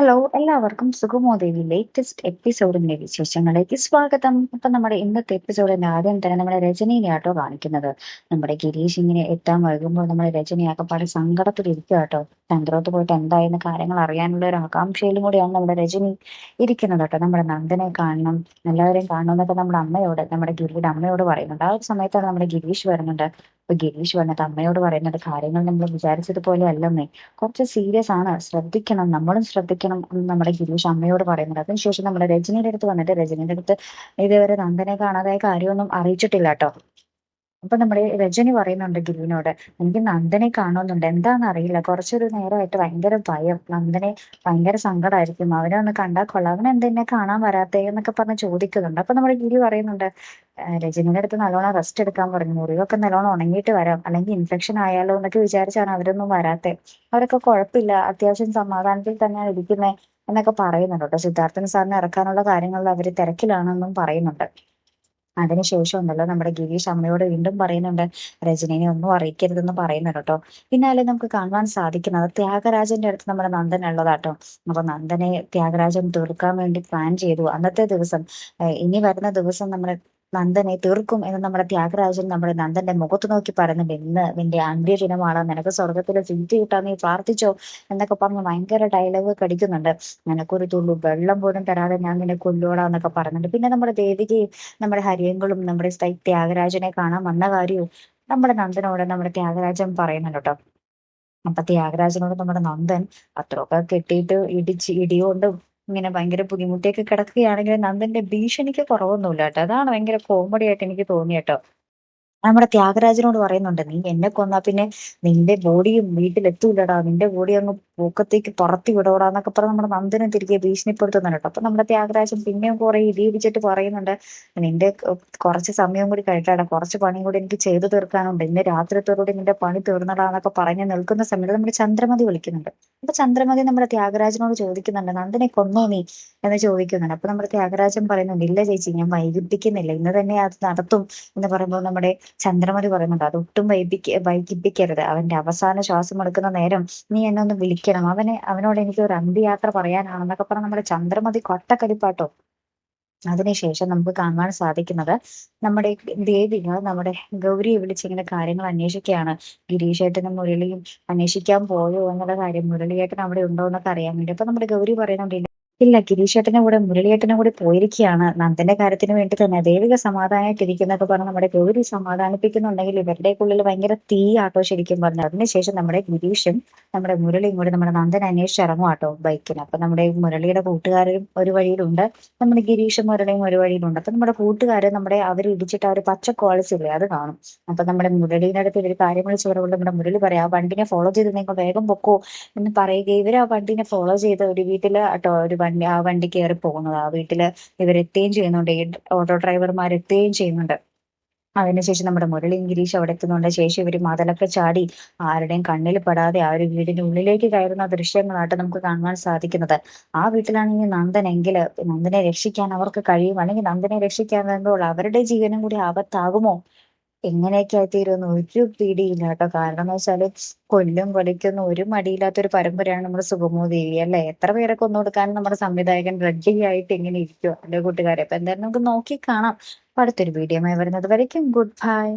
Hello, എല്ലാവർക്കും സുഗമോ ദേവി latest എപ്പിസോഡിന്റെ വിശേഷങ്ങളിലേക്ക് സ്വാഗതം. അപ്പൊ നമ്മുടെ ഇന്നത്തെ എപ്പിസോഡിന്റെ ആദ്യം തന്നെ നമ്മുടെ രജനീനെയാട്ടോ കാണിക്കുന്നത്. നമ്മുടെ ഗിരീഷ് ഇങ്ങനെ എത്താൻ വൈകുമ്പോൾ നമ്മുടെ രജനിയാക്കപ്പാടെ സങ്കടത്തിലിരിക്കുക കേട്ടോ. ചന്ദ്രോത്ത് പോയിട്ട് എന്തായെന്ന് കാര്യങ്ങൾ അറിയാനുള്ള ഒരു ആകാംക്ഷയിലും കൂടിയാണ് നമ്മുടെ രജനി ഇരിക്കുന്നത് കേട്ടോ. നമ്മുടെ നന്ദനെ കാണണം, എല്ലാവരെയും കാണണം എന്നൊക്കെ നമ്മുടെ അമ്മയോട്, നമ്മുടെ ഗിരിയുടെ അമ്മയോട് പറയുന്നുണ്ട്. ആ ഒരു സമയത്താണ് നമ്മുടെ ഗിരീഷ് വരുന്നുണ്ട്. അപ്പൊ ഗിരീഷ് വന്നിട്ട് അമ്മയോട് പറയുന്നത് കാര്യങ്ങൾ നമ്മൾ വിചാരിച്ചതുപോലെ അല്ലെന്നേ, കുറച്ച് സീരിയസ് ആണ്, ശ്രദ്ധിക്കണം, നമ്മളും ശ്രദ്ധിക്കണം എന്ന് നമ്മുടെ ഗിരീഷ് അമ്മയോട് പറയുന്നുണ്ട്. അതിനുശേഷം നമ്മുടെ രജനിയുടെ അടുത്ത് വന്നിട്ട് രജനിയുടെ അടുത്ത് ഇതുവരെ നന്ദനെ കാണാതായ കാര്യമൊന്നും അറിയിച്ചിട്ടില്ല കേട്ടോ. അപ്പൊ നമ്മുടെ രജനി പറയുന്നുണ്ട് ഗിരിനോട്, എനിക്ക് നന്ദനെ കാണുന്നുണ്ട്, എന്താണെന്ന് അറിയില്ല, കുറച്ചൊരു നേരമായിട്ട് ഭയങ്കര ഭയം, നന്ദനെ ഭയങ്കര സങ്കടമായിരിക്കും, അവനെ ഒന്ന് കണ്ടാൽ കൊള്ളാം, അവൻ എന്തെന്നെ കാണാൻ വരാത്തേ എന്നൊക്കെ പറഞ്ഞ് ചോദിക്കുന്നുണ്ട്. അപ്പൊ നമ്മുടെ ഗിരി പറയുന്നുണ്ട്, രജനിയുടെ അടുത്ത് നല്ലോണം റെസ്റ്റ് എടുക്കാൻ പറഞ്ഞു, മുറിവൊക്കെ നല്ലോണം ഉണങ്ങിയിട്ട് വരാം, അല്ലെങ്കിൽ ഇൻഫെക്ഷൻ ആയാലോ എന്നൊക്കെ വിചാരിച്ചാണ് അവരൊന്നും വരാത്തെ, അവരൊക്കെ കുഴപ്പമില്ല, അത്യാവശ്യം സമാധാനത്തിൽ തന്നെയാണ് ഇരിക്കുന്നത് എന്നൊക്കെ പറയുന്നുണ്ട് കേട്ടോ. സിദ്ധാർത്ഥൻ സാറിനെ ഇറക്കാനുള്ള കാര്യങ്ങളിൽ അവര് തിരക്കിലാണെന്നും പറയുന്നുണ്ട്. അതിനുശേഷം ഉണ്ടല്ലോ നമ്മുടെ ഗിരീഷ് അമ്മയോട് വീണ്ടും പറയുന്നുണ്ട്, രജനിനെ ഒന്നും അറിയിക്കരുതെന്ന് പറയുന്നുണ്ട് കേട്ടോ. പിന്നാലെ നമുക്ക് കാണുവാൻ സാധിക്കുന്നത് ത്യാഗരാജന്റെ അടുത്ത് നമ്മുടെ നന്ദൻ ഉള്ളതാട്ടോ. അപ്പൊ നന്ദനെ ത്യാഗരാജൻ തീർക്കാൻ വേണ്ടി പ്ലാൻ ചെയ്തു. അന്നത്തെ ദിവസം, ഇനി വരുന്ന ദിവസം നമ്മുടെ നന്ദനെ തീർക്കും എന്ന് നമ്മുടെ ത്യാഗരാജൻ നമ്മുടെ നന്ദന്റെ മുഖത്ത് നോക്കി പറയുന്നുണ്ട്. ഇന്ന് നിന്റെ അന്ത്യദിനമാണ്, നിനക്ക് സ്വർഗത്തിലെ സീറ്റ് കിട്ടാൻ നീ പ്രാർത്ഥിച്ചോ എന്നൊക്കെ പറഞ്ഞ് ഭയങ്കര ഡയലോഗ് കടിക്കുന്നുണ്ട്. നിനക്കൊരു തുള്ളു വെള്ളം പോലും തരാതെ ഞാൻ നിന്നെ കൊല്ലുകൂടാ എന്നൊക്കെ പറയുന്നുണ്ട്. പിന്നെ നമ്മുടെ ദേവികയും നമ്മുടെ ഹരിയങ്കളും നമ്മുടെ ത്യാഗരാജനെ കാണാൻ വന്ന കാര്യവും നമ്മുടെ നന്ദനോട് നമ്മുടെ ത്യാഗരാജൻ പറയുന്നുണ്ട് കേട്ടോ. അപ്പൊ ത്യാഗരാജനോട് നമ്മുടെ നന്ദൻ അത്രയൊക്കെ കെട്ടിയിട്ട് ഇടിയോണ്ടും ഇങ്ങനെ ഭയങ്കര ബുദ്ധിമുട്ടിയൊക്കെ കിടക്കുകയാണെങ്കിൽ നന്ദന്റെ ഭീഷണിക്ക് കുറവൊന്നുമില്ല കേട്ടോ. അതാണ് ഭയങ്കര കോമഡി ആയിട്ട് എനിക്ക് തോന്നിയട്ടോ. നമ്മുടെ ത്യാഗരാജനോട് പറയുന്നുണ്ട്, നീ എന്നെ കൊന്നാ പിന്നെ നിന്റെ ബോഡിയും വീട്ടിലെത്തൂലടാ, നിന്റെ ബോഡി അങ്ങ് പൂക്കത്തേക്ക് പറത്തി വിടോടാ എന്നൊക്കെ പറഞ്ഞ് നമ്മുടെ നന്ദനെ തിരികെ ഭീഷണിപ്പെടുത്തുന്നുണ്ട് കേട്ടോ. അപ്പൊ നമ്മുടെ ത്യാഗരാജൻ പിന്നെയും കുറെ ഇടിയിടിച്ചിട്ട് പറയുന്നുണ്ട്, നിന്റെ കുറച്ച് സമയം കൂടി കഴിക്കാടാ, കുറച്ച് പണിയും കൂടി എനിക്ക് ചെയ്തു തീർക്കാനുണ്ട്, ഇന്ന് രാത്രിത്തോടുകൂടി നിന്റെ പണി തീർന്നടാ എന്നൊക്കെ പറഞ്ഞ് നിൽക്കുന്ന സമയത്ത് നമ്മുടെ ചന്ദ്രമതി വിളിക്കുന്നുണ്ട്. അപ്പൊ ചന്ദ്രമതി നമ്മുടെ ത്യാഗരാജനോട് ചോദിക്കുന്നുണ്ട്, നന്ദനെ കൊന്നോ നീ എന്ന് ചോദിക്കുന്നുണ്ട്. അപ്പൊ നമ്മുടെ ത്യാഗരാജൻ പറയുന്നുണ്ട്, ഇല്ല ചേച്ചി, ഞാൻ വൈകിപ്പിക്കുന്നില്ല, ഇന്ന് തന്നെ അത് നടത്തും എന്ന് പറയുമ്പോൾ നമ്മുടെ ചന്ദ്രമതി പറയുന്നുണ്ട്, അതൊട്ടും വൈകിപ്പിക്കരുത്, അവന്റെ അവസാന ശ്വാസം എടുക്കുന്ന നേരം നീ എന്നെ ഒന്ന് വിളിക്കണം, അവനോട് എനിക്ക് ഒരു അന്ത്യയാത്ര പറയാനാണെന്നൊക്കെ പറഞ്ഞ് നമ്മുടെ ചന്ദ്രമതി കൊട്ടക്കലിപ്പാട്ടോ. അതിനുശേഷം നമുക്ക് കാണാൻ സാധിക്കുന്നത് നമ്മുടെ ദേവിക നമ്മുടെ ഗൗരിയെ വിളിച്ചിങ്ങനെ കാര്യങ്ങൾ അന്വേഷിക്കുകയാണ്. ഗിരീഷേട്ടനും മുരളിയും അന്വേഷിക്കാൻ പോയോ എന്നുള്ള കാര്യം, മുരളിയേട്ടൻ അവിടെ ഉണ്ടോ എന്നൊക്കെ അറിയാൻ വേണ്ടി. അപ്പൊ നമ്മുടെ ഗൗരി പറയുന്നുണ്ട്, ഇല്ല, ഗിരീഷേട്ടന്റെ കൂടെ മുരളിയേട്ടനും കൂടി പോയിരിക്കുകയാണ്, നന്ദന്റെ കാര്യത്തിന് വേണ്ടി തന്നെ, ദേവിക സമാധാനമായിട്ടിരിക്കുന്നൊക്കെ പറഞ്ഞ് നമ്മുടെ ഗൗരി സമാധാനിപ്പിക്കുന്നുണ്ടെങ്കിൽ ഇവരുടെക്കുള്ളിൽ ഭയങ്കര തീ ആട്ടോ ശരിക്കും പറഞ്ഞു. അതിനുശേഷം നമ്മുടെ ഗിരീഷും നമ്മുടെ മുരളിയും കൂടി നമ്മുടെ നന്ദൻ അന്വേഷിച്ച് ഇറങ്ങും ആട്ടോ ബൈക്കിന്. അപ്പൊ നമ്മുടെ മുരളിയുടെ കൂട്ടുകാരും ഒരു വഴിയിലുണ്ട്, നമ്മുടെ ഗിരീഷും മുരളിയും ഒരു വഴിയിലുണ്ട്. അപ്പൊ നമ്മുടെ കൂട്ടുകാര് അവർ ഇടിച്ചിട്ട് ആ ഒരു പച്ച കോളേജ് ഇല്ലേ അത് കാണും. അപ്പൊ നമ്മുടെ മുരളീന്റെ അടുത്ത് ഇവര് കാര്യം വിളിച്ച് പറയുമ്പോൾ നമ്മുടെ മുരളി പറയാം, ആ വണ്ടിനെ ഫോളോ ചെയ്ത് നിങ്ങൾ വേഗം പൊക്കോ എന്ന് പറയുകയും ഇവർ ആ വണ്ടിനെ ഫോളോ ചെയ്ത് ഒരു വീട്ടില് കേട്ടോ ആ വണ്ടി കയറി പോകുന്നത്. ആ വീട്ടില് ഇവരെത്തുകയും ചെയ്യുന്നുണ്ട്, ഈ ഓട്ടോ ഡ്രൈവർമാർ എത്തുകയും ചെയ്യുന്നുണ്ട്. അതിനുശേഷം നമ്മുടെ മുരളിയും ഗിരീഷ് അവിടെ എത്തുന്നുണ്ട്. ശേഷം ഇവര് മതിലൊക്കെ ചാടി ആരുടെയും കണ്ണിൽ പെടാതെ ആ ഒരു വീടിന്റെ ഉള്ളിലേക്ക് കയറുന്ന ദൃശ്യങ്ങളായിട്ട് നമുക്ക് കാണുവാൻ സാധിക്കുന്നത്. ആ വീട്ടിലാണെങ്കിൽ നന്ദനെ രക്ഷിക്കാൻ അവർക്ക് കഴിയും, അല്ലെങ്കിൽ നന്ദനെ രക്ഷിക്കാൻ വരുമ്പോൾ അവരുടെ ജീവനും കൂടി ആപത്താകുമോ, എങ്ങനെയൊക്കെ ആയിത്തീരുമെന്ന് ഒരു പിടിയില്ല കേട്ടോ. കാരണം എന്ന് വെച്ചാല് കൊല്ലും കൊലയ്ക്കൊന്നും ഒരു മടിയില്ലാത്തൊരു പരമ്പരയാണ് നമ്മുടെ സുഗമോ ദേവി അല്ലെ. എത്ര പേരെ കൊന്നു കൊടുക്കാനും നമ്മുടെ സംവിധായകൻ റെഡി ആയിട്ട് ഇങ്ങനെ ഇരിക്കും അല്ലെ കൂട്ടുകാരെ. അപ്പൊ എന്തായാലും നമുക്ക് നോക്കി കാണാം. അപ്പൊ അടുത്തൊരു വീഡിയോ വരുന്നത് വരയ്ക്കും ഗുഡ് ബൈ.